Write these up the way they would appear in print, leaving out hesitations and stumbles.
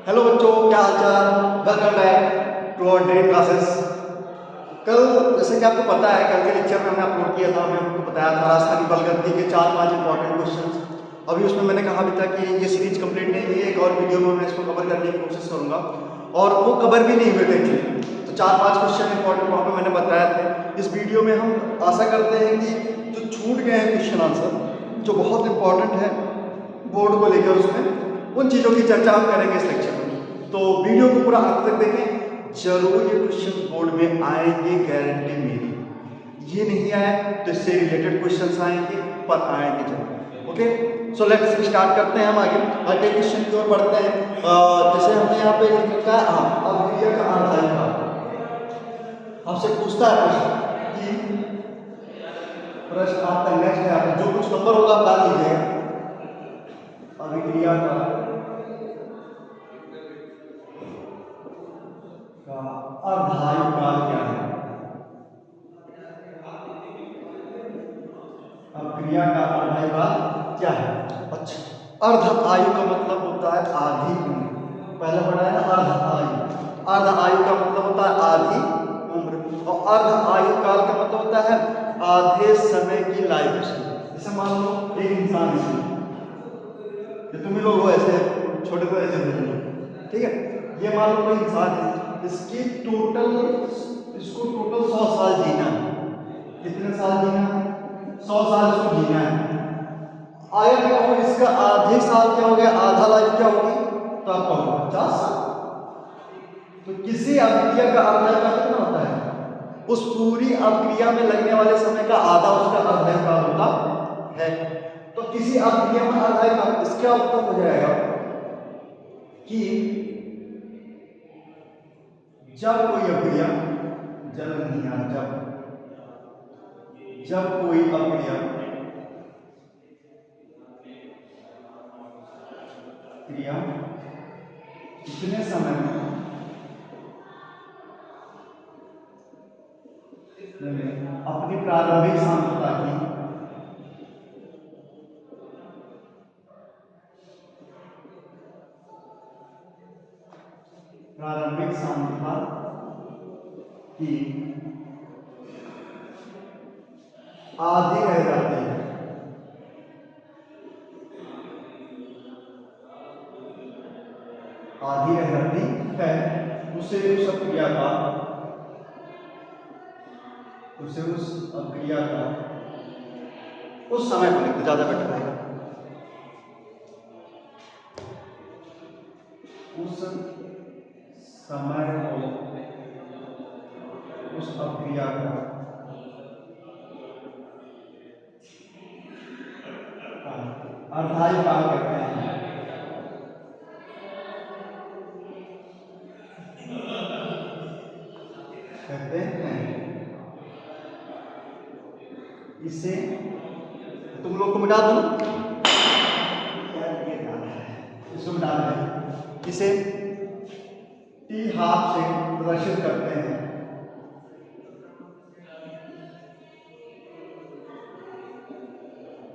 Hello बच्चों, क्या हाल चाल। Welcome back to our daily classes. कल जैसे कि आपको पता है, कल के लेक्चर में हमने अपलोड किया था, मैं आपको बताया था राजस्थानी बलगद्दी के 4-5 इंपॉर्टेंट क्वेश्चंस। अभी उसमें मैंने कहा भी था कि ये सीरीज कंप्लीट नहीं हुई है, एक और वीडियो में मैं इसको कवर करने की कोशिश करूंगा, और वो कवर भी नहीं हुए थे एक्चुअली। तो 4-5 क्वेश्चन इंपॉर्टेंट वहाँ पर मैंने बताया थे। इस वीडियो में हम आशा करते हैं कि जो छूट गए हैं क्वेश्चन आंसर, जो बहुत इंपॉर्टेंट है बोर्ड को लेकर, उसमें उन चीज़ों की चर्चा हम करेंगे इस लेक्चर में। तो वीडियो को पूरा अंत तक देखें, जरूर ये क्वेश्चन बोर्ड में आएंगे, गारंटी मेरी। ये नहीं आए तो इससे रिलेटेड क्वेश्चंस आएंगे, पर आएंगे जरूर। ओके, सो लेट्स स्टार्ट करते हैं। हम आगे क्वेश्चन की ओर बढ़ते हैं। जैसे हमने यहाँ पे लिखा है, हाँ, अभिक्रिया का आधार का आपसे पूछता है प्रश्न आपका नेक्स्ट है, आपका जो कुछ नंबर होगा आप डाल लीजिएगा। अभिक्रिया का अर्धायुकाल क्या है? अभिक्रिया का अर्धायुकाल क्या है? अच्छा, अर्ध आयु का मतलब होता है आधी उम्र। पहले पढ़ा है ना, अर्ध आयु। अर्ध आयु का मतलब होता है आधी उम्र, और अर्ध आयु काल का मतलब होता है आधे समय की लाइफ स्पैन। जैसे मान लो एक इंसान है, तुम ही लोग हो ऐसे छोटे तो ऐसे, ठीक है। ये मान लो कोई इंसान है, इसको टोटल 100 साल जीना है। कितने साल जीना है? 100 साल इसको जीना है। आया क्या हो, इसका आधे साल क्या हो गया, आधा लाइफ क्या होगी, तो आपका होगा 50 साल। तो किसी अभिक्रिया का अर्धायुकाल कितना होता है? उस पूरी अभिक्रिया में लगने वाले समय का आधा उसका अर्धायुकाल होता है। तो किसी अभिक्रिया में अर्धायुकाल, इसका उत्तर हो जाएगा कि जब कोई अभिक्रिया, जब नहीं यार, जब कोई अभिक्रिया कितने समय में अपनी प्रारंभिक सांद्रता की आधी रह जाती है, आधी रह जाती है, उसे उस अभिक्रिया का उस समय को लिखते ज्यादा बेटर रहेगा। उस समय को उस अभिक्रिया का अर्धायुकाल कहते हैं। इसे तुम लोग को मिटा दो ना, इसको मिटा दें। इसे टी हाफ से प्रदर्शित करते हैं।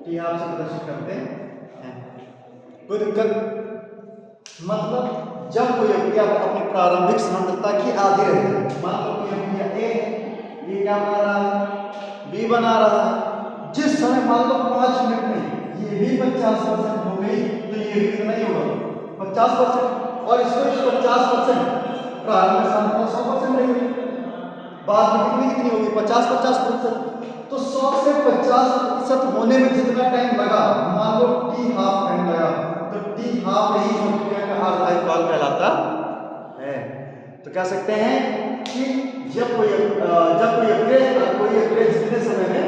टी हाफ से प्रदर्शित करते हैं। कोई दिक्कत? मतलब जब कोई अभिक्रिया अपनी प्रारंभिक सांद्रता की आधी रहती है, मान लो कोई अभिक्रिया ए है, ये क्या बना रहा है, बी बना रहा है। जिस समय मान लो 5 मिनट में ये भी 50% हो गई, तो ये भी कितना ही होगा, 50%। और इसको 50% प्रारंभिक सांद्रता 100% रहेगी, बाद में कितनी होगी, 50-50%। तो 100 से 50% होने में जितना टाइम लगा, मान लो टी हाफ टाइम लगा, तो टी हाफ ही अभिक्रिया का अर्धायुकाल कहलाता है। तो कह सकते हैं कि जब कोई अभिक्रिया जितने समय में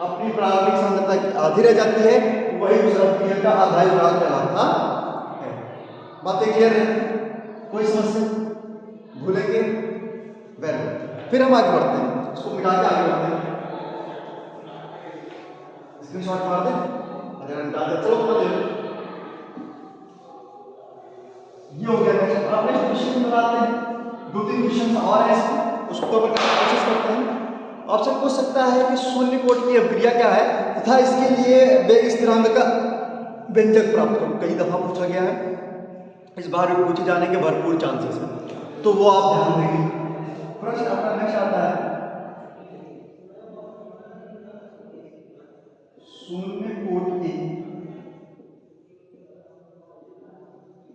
अपनी प्रारंभिक सांद्रता की आधी रह जाती है, वही उस अभिक्रिया का अर्धायुकाल कहलाता है। बातें क्लियर है? कोई समस्या? भूलेंगे? Very good. फिर हम आगे बढ़ते हैं, इसको मिटा के आगे बढ़ते हैं। स्क्रीनशॉट मार दें, अगर मिटा दे तो ये हो गया। नेक्स्ट आप नेक्स्ट क्वेश्चन बनाते हैं, 2-3 क्वेश्चन और हैं, उसको कवर करने की कोशिश करते हैं। आपसे पूछ सकता है कि शून्य कोटि की अभिक्रिया क्या है तथा इसके लिए वेग स्थिरांक का व्यंजक प्राप्त करो। कई दफा पूछा गया है, इस बार भी पूछे जाने के भरपूर चांसेस हैं, तो वो आप ध्यान देंगे। प्रश्न अपना नेक्स्ट आता है, शून्य कोट की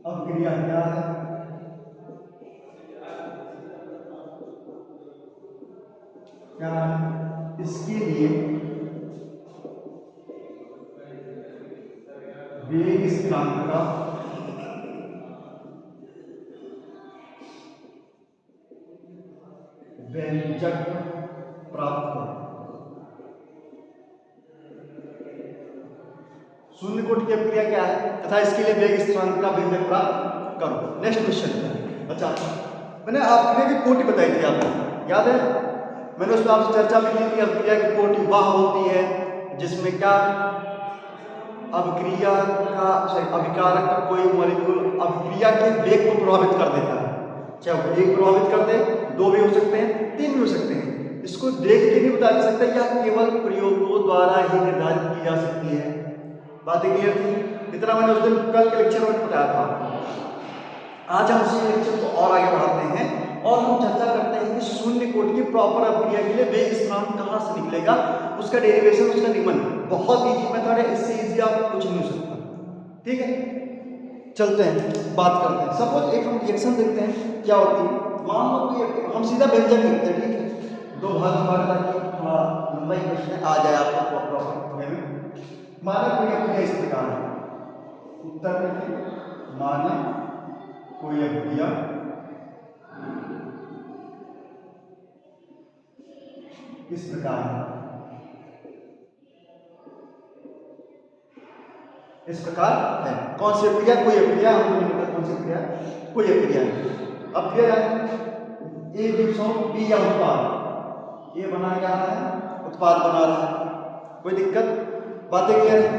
अभिक्रिया क्या है? क्या इसके लिए वेग स्थिरांक का व्यंजक प्राप्त हो। शून्य कोटि की अभिक्रिया क्या है तथा इसके लिए वेग स्थिरांक का व्यंजक प्राप्त करो। Next question. अच्छा, मैंने अभिक्रिया की कोटि बताई थी, आपको याद है? मैंने उसमें आपसे चर्चा भी की थी। अभिक्रिया की कोटि वह होती है जिसमें क्या अभिक्रिया का अभिकारक का कोई मॉलिक्यूल अभिक्रिया के वेग को प्रभावित कर देता है। चाहे वो एक प्रभावित कर दे, दो भी हो सकते हैं, तीन भी हो सकते हैं। इसको देख के नहीं बता जा सकता, यह केवल प्रयोगों द्वारा ही निर्धारित की जा सकती है। बातें क्लियर थी? इतना मैंने उस दिन कल के लेक्चर में बताया था। आज हम इसी लेक्चर को और आगे बढ़ाते हैं और हम चर्चा करते हैं कि शून्य कोटि की प्रॉपर अभिक्रिया के लिए वेग स्थिरांक कहाँ से निकलेगा, उसका डेरिवेशन, उसका निगमन। बहुत इजी मेथड है, इससे इजी आप कुछ नहीं हो सकता। ठीक है, चलते हैं, बात करते हैं। सपोज एक हम रिएक्शन देखते हैं क्या होती है। मान लो कि हम सीधा व्यंजक लिखते हैं, ठीक है, दो भाग हमारे ताकि थोड़ा लंबा क्वेश्चन आ जाए आपको प्रॉपर वे में। माना कोई अभिक्रिया इस प्रकार है, उत्तर में माना कोई अभिक्रिया इस प्रकार है, इस प्रकार है। कौन सी अभिक्रिया? कोई अभिक्रिया। हम कौन सी अभिक्रिया? कोई अभिक्रिया। अभिक्रिया ए गिव्स ऑफ बी या उत्पाद, ए बना क्या रहा है? उत्पाद बना रहा है। कोई दिक्कत? बातें क्लियर है?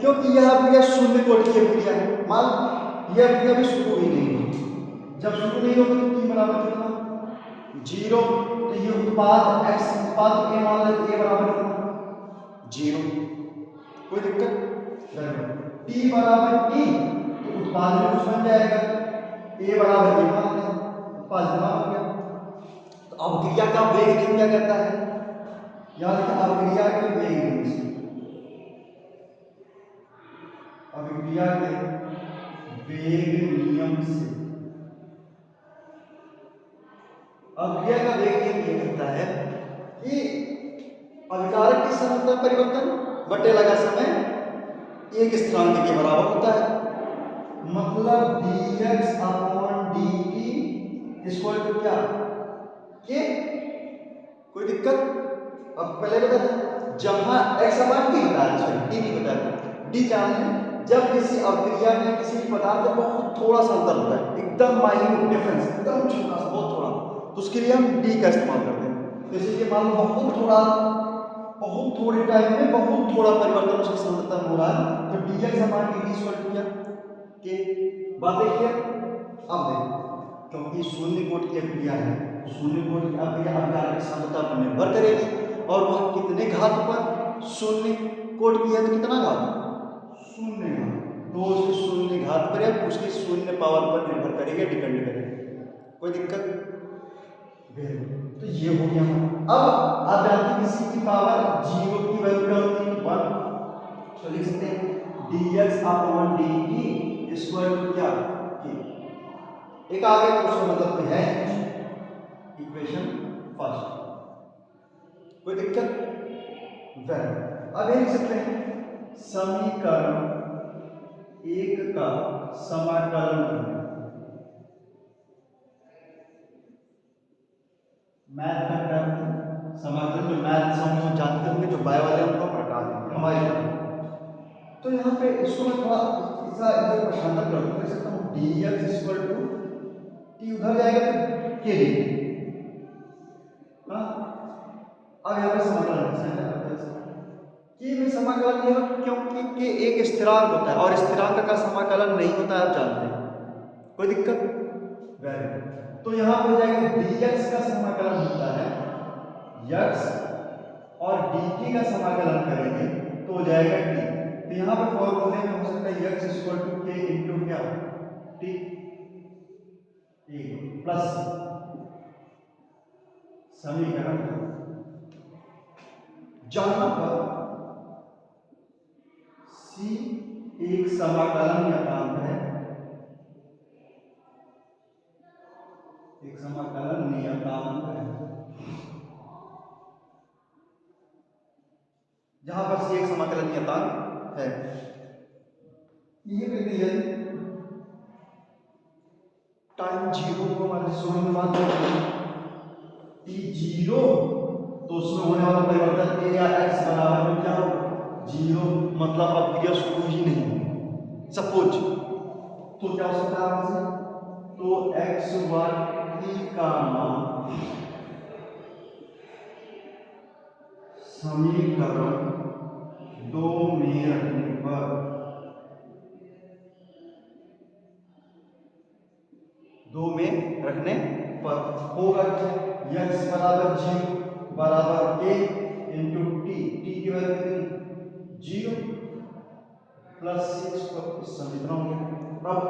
क्योंकि यह अभिक्रिया शून्य कोटि की अभिक्रिया है। मान यह अभिक्रिया भी शुरू ही नहीं हुई। जब शुरू नहीं होगी तो t बराबर कितना? 0। तो ये उत्पाद x उत्पाद ए मान लेते, ए बराबर कितना? 0। कोई दिक्कत? t बराबर t तो उत्पाद में कुछ बन जाएगा। a बराबर b मान लें, उत्पाद जमा हो गया। तो अभिक्रिया का वेग नियम क्या कहता है? याद रखिए, अभिक्रिया के वेग नियम से, अभिक्रिया के वेग नियम से, अभिक्रिया का वेग नियम ये कहता है कि अभिकारक की समय परिवर्तन बटे लगा समय एक स्थिरांक के बराबर होता है। मतलब dx upon dt equal to क्या? के। कोई दिक्कत? अब पहले बता दें, जहां x अपॉन t बताया, सॉरी t नहीं बताया, d जान लें। जब किसी अभिक्रिया में किसी पदार्थ में बहुत थोड़ा सा अंतर होता है, एकदम माइन्यूट डिफरेंस, एकदम छोटा सा, बहुत थोड़ा, तो उसके लिए हम d का इस्तेमाल करते हैं। तो इसलिए मान लो बहुत थोड़े टाइम में बहुत थोड़ा परिवर्तन उसकी सांद्रता में हो रहा है, तो dx upon dt equal to क्या? के। बात देखिए, अब देखो, क्योंकि शून्य कोटि की अभिक्रिया है, शून्य कोटि की अभिक्रिया अभिकारक की सांद्रता पर निर्भर करेगी और वह कितने घात पर शून्य कोटि की है, तो कितना घात? शून्य घात। तो उसके शून्य घात पर या उसकी शून्य पावर पर निर्भर करेगा, डिपेंड करेगा। कोई दिक्कत? तो ये हो गया। अब आप जानते हैं किसी की पावर 0 की वैल्यू क्या होती है? 1। तो लिख सकते हैं dx upon dt equal to क्या? के। एक आगे क्वेश्चन मतलब है इक्वेशन फर्स्ट। कोई दिक्कत? अब ये लिख सकते हैं समीकरण 1 का समाकलन करना। मैथ का टर्म समाकलन में मैथ समझ जानते होंगे, जो बाय वाले उनको हटा देंगे हमारे। तो यहाँ पे इसको मैं थोड़ा इसका इधर भाषांतर कर दूँ, सकता हूँ dx इक्वल टू t उधर जाएगा तो के डी। हाँ, अब यहाँ पे समाकलन कि में समाकलन नहीं होगा क्योंकि के एक स्थिरांक होता है और स्थिरांक का समाकलन नहीं होता है, आप जानते हैं। कोई दिक्कत? वेरी। तो यहाँ पे हो जाएगा dx का समाकलन होता है x और dt का समाकलन करेंगे तो हो जाएगा t। तो यहाँ पे फॉर्मूले में हो सकता है x इक्वल टू के इंटू क्या? t। ए प्लस समीकरण जहां पर सी एक समाकलन नियतांक है, एक समाकलन नियतांक है, जहां पर सी एक समाकलन नियतांक है। ये क्रिटिकल टाइम जीरो को हमारे शुरू में बात टी जीरो, तो उसमें होने वाला परिवर्तन ए या एक्स बराबर में क्या होगा, जीरो, मतलब अब क्रिया शुरू ही नहीं होगी। सपोज तो क्या हो सकता है आपसे, तो एक्स वाई टी का मान समीकरण 2 में रखने पर, 2 में रखने पर होगा क्या, x बराबर 0 बराबर a इंटू टी, टी की वैल्यू कितनी 0 प्लस 6 पर समीकरण हो गया। अब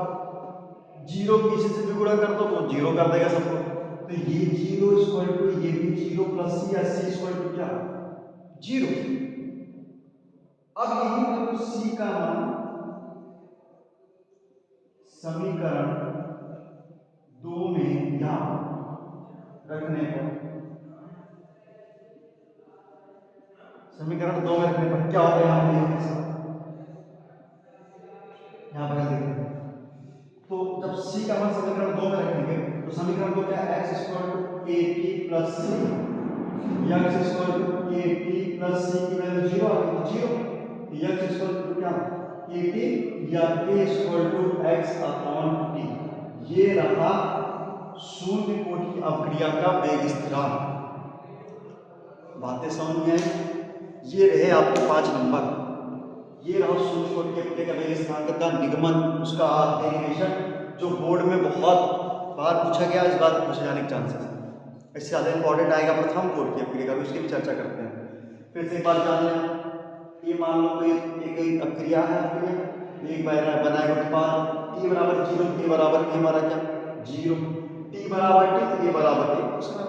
0 किसी से भी गुणा कर दो तो 0 कर देगा सबको, तो ये 0 इक्वल टू ये भी 0 प्लस सी, या सी इक्वल टू क्या 0। अब यही पर सी का मान समीकरण 2 में यहां रखने पर, समीकरण 2 में रखने पर क्या होगा, यहां पर देखिए, तो जब c का मान समीकरण 2 में रखेंगे तो समीकरण 2 क्या है, x equal to A T plus C, x equal to A T plus C की वैल्यू 0 आ गई, 0, x इक्वल टू क्या ए टी या a equal to x upon t. ये रहा शून्य कोटि की अवक्रिया का वेग स्थिरांक। बातें समझ में आई। ये रहे आपके 5 नंबर, ये रहा शून्य कोटि की अवक्रिया का वेग स्थिरांक का निगमन, उसका डेरिवेशन, जो बोर्ड में बहुत बार पूछा गया, इस बार पूछे जाने के चांसेस हैं। इससे ज़्यादा इंपॉर्टेंट आएगा प्रथम कोटि की अवक्रिया का, उसकी भी चर्चा करते हैं। फिर से एक बार जान लें, ये मान लो कोई एक अवक्रिया है, एक बनाएगा उत्पाद t बराबर 0, t बराबर a हमारा क्या 0, t बराबर t, a बराबर a, उसका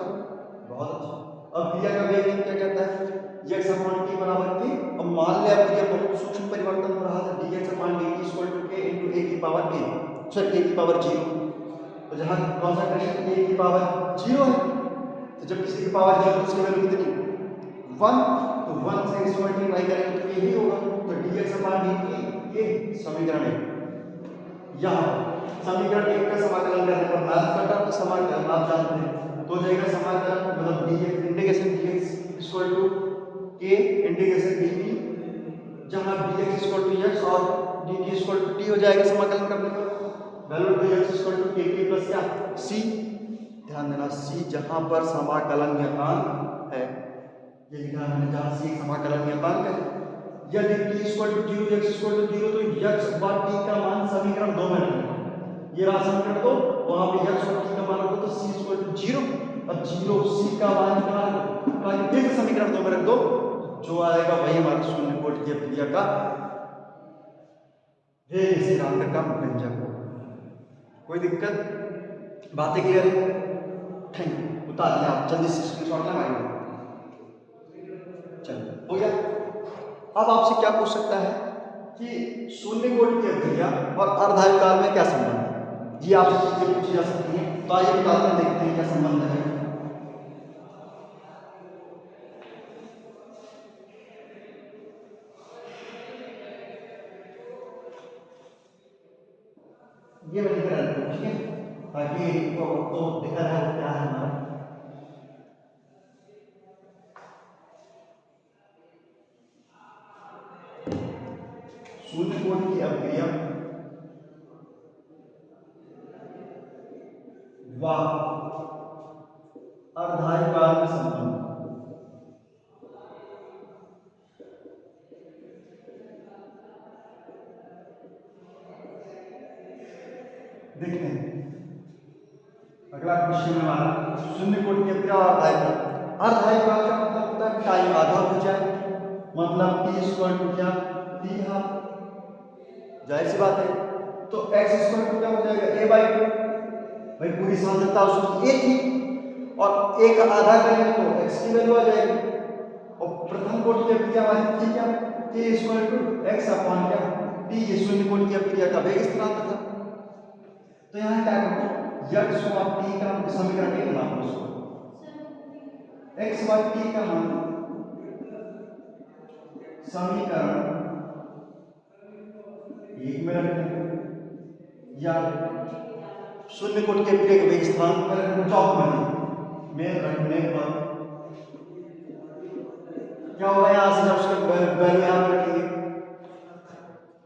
बहुत अच्छा। अब क्रिया का वेग क्या कहता है, x अपॉन t बराबर t। अब मान ले अब क्रिया बहुत सूक्ष्म परिवर्तन हो रहा है, dx upon dt equal to k into a की पावर a, सॉरी a की पावर 0। तो जहां कंसंट्रेशन a की पावर 0 है, तो जब किसी की पावर 0 तो उसकी वैल्यू कितनी 1, तो 1 से इस मल्टीप्लाई करेंगे तो यही होगा, तो dx अपॉन dt ये समीकरण 1। यहाँ समीकरण 1 का समाकलन करने पर मैथ का टर्म समाकलन आप जानते हैं, तो जाएगा समाकलन मतलब dx integration dx equal to k integration dt, जहां dx इक्वल टू x और dt इक्वल टू t हो जाएगा समाकलन करने पर, value dx equal to kt plus क्या c। ध्यान देना c जहां पर समाकलन नियतांक है, ये लिखा मैंने, जहां c समाकलन नियतांक है, यदि t equal to 0 x equal to 0 तो x बार t का मान समीकरण 2 में रखना, ये रहा समीकरण 2, वहां पे x और t का मान रखो तो c इक्वल टू 0, और 0 c का मान कहां रखो, कहां फिर से समीकरण 2 में रख दो, जो आएगा वही हमारा शून्य कोटि की अवक्रिया का वेग स्थिरांक का व्यंजक होगा। कोई दिक्कत, बातें क्लियर है? Thank you. उतार लिया आप, जल्दी से स्क्रीनशॉट लगाइए। चलिए हो गया। अब आपसे क्या पूछ सकता है कि शून्य कोटि की अवक्रिया और अर्धायुकाल में क्या संबंध है, ये आपसे चीजें पूछी जा सकती हैं, तो आइए बताते हैं, देखते हैं क्या संबंध है। ये मैं लिख रहा हूं, ठीक है, ताकि तो दिखा रहा है क्या है हमारा। शून्य कोटि की अवक्रिया व अर्धायुकाल में संबंध। देखते हैं अगला क्वेश्चन हमारा, शून्य कोटि की अवक्रिया और अर्धायुकाल। अर्धायुकाल का मतलब होता है टाइम आधा हो जाए, मतलब t इक्वल टू क्या t हाफ, जाहिर सी बात है, तो x इक्वल टू क्या हो जाएगा a बाई 2, भाई पूरी सांद्रता उसकी ए थी और ए का आधा करेंगे तो x की वैल्यू आ जाएगी। और प्रथम कोटि की अभिक्रिया हमारी थी क्या, k equal to x upon क्या t, ये शून्य कोटि की अभिक्रिया का वेग स्थिरांक था। तो यहाँ क्या करो, x और t का समीकरण एक बना लो उसको, x और t का मान समीकरण एक में रखें या शून्य कोटि के अभिक्रिया के वेग स्थिरांक में रखें चौक में रखने पर क्या होगा, यहाँ से जब उसका वैल्यू यहाँ पे रखेंगे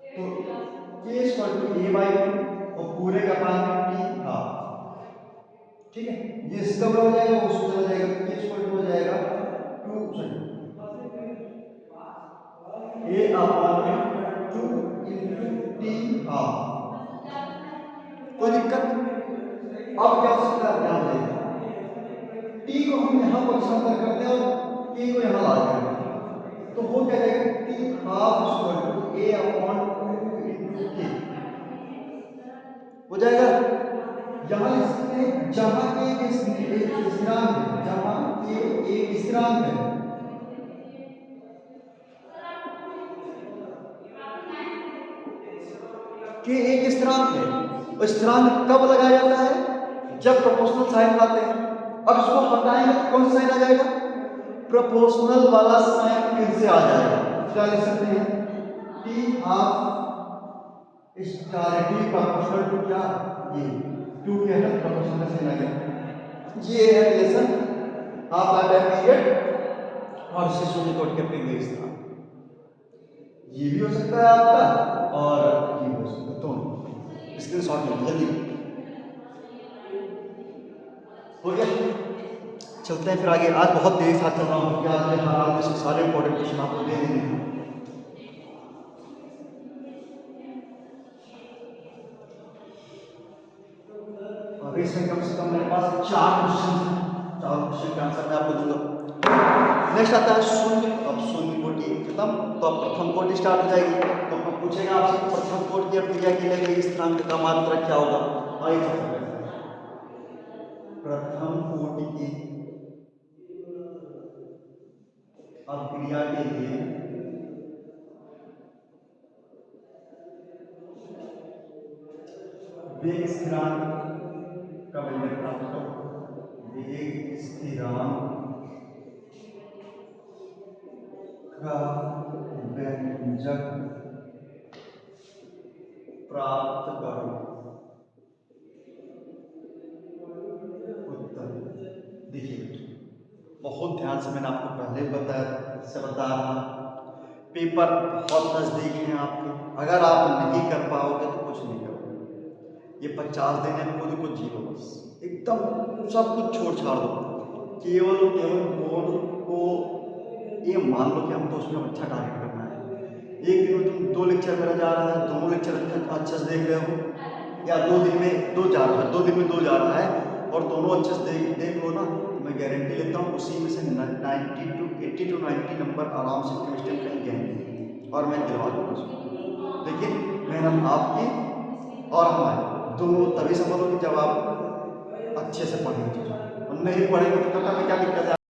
तो k equal to a by और पूरे का मान t हाफ, ठीक है। ये इसका हो जाएगा वो उसको चला जाएगा, तो k इक्वल टू हो जाएगा 2 a upon 2 into t half. कोई दिक्कत? अब क्या हो सकता है, ध्यान दें t को हम यहाँ पर स्थानांतर करते हैं और k को यहाँ ला देंगे तो वो क्या जाएगा, t half equal to a upon 2 into k हो जाएगा। यहाँ लिख सकते हैं जहाँ k एक स्थिरांक है, जहाँ k एक स्थिरांक है कि एक स्थिरांक है, और स्थिरांक कब लगाया जाता है, जब प्रोपोर्शनल साइन आते हैं। अब इसको हटाएंगे तो कौन सा साइन आ जाएगा, प्रोपोर्शनल वाला साइन फिर से आ जाएगा। क्या लिख सकते हैं, t half star t proportional to क्या, ये 2 के है प्रोपोर्शनल साइन आ गया। ये है रिलेशन हाफ आधा पीरियड और इससे शून्य कोटि के वेग स्थिरांक। ये भी हो सकता है आपका और ये हो सकता है, दोनों स्क्रीनशॉट ले जल्दी हो गया। चलते हैं फिर आगे। आज बहुत देर साथ चल रहा हूँ क्योंकि आज मेरे हाल में से सारे इंपॉर्टेंट क्वेश्चन आपको दे देने हैं। अभी इसमें कम से कम मेरे पास 4 क्वेश्चन हैं, 4 क्वेश्चन का आंसर मैं आपको दूंगा। नेक्स्ट आता है शून्य। अब शून्य कोटि खत्म तो अब प्रथम कोटि स्टार्ट हो जाएगी। तो अब पूछेगा आपसे प्रथम कोटि की अभिक्रिया के लिए वेग स्थिरांक का मात्रक क्या होगा। आइए प्रथम कोटि की अभिक्रिया के लिए वेग स्थिरांक का व्यंजक प्राप्त करो। वेग स्थिरांक का व्यंजक प्राप्त करो। उत्तर देखिए बहुत ध्यान से, मैंने आपको पहले बता रहा, पेपर बहुत नजदीक है आपके, अगर आप नहीं कर पाओगे तो कुछ नहीं करोगे। ये 50 दिन है, खुद को जीरो, बस एकदम सब कुछ छोड़ छाड़ दो, केवल बोर्ड को ये मान लो कि हमको उसमें अच्छा टारगेट करना है। एक दिन में तुम 2 लेक्चर मेरा जा रहा है, दोनों लेक्चर अच्छे से देख रहे हो, या 2 दिन में 2 जा रहा है, 2 दिन में 2 जा रहा है और दोनों अच्छे से देख लो ना, तो मैं गारंटी लेता हूँ उसी में से 80 to 90 नंबर आराम से केमिस्ट्री में कहीं जाएंगे और मैं दिलवा दूँगा उसको। लेकिन मेहनत आपकी और हमारी दोनों तभी सफल होगी जब आप अच्छे से पढ़ेंगे, और नहीं पढ़ेंगे तो करने में क्या दिक्कत है।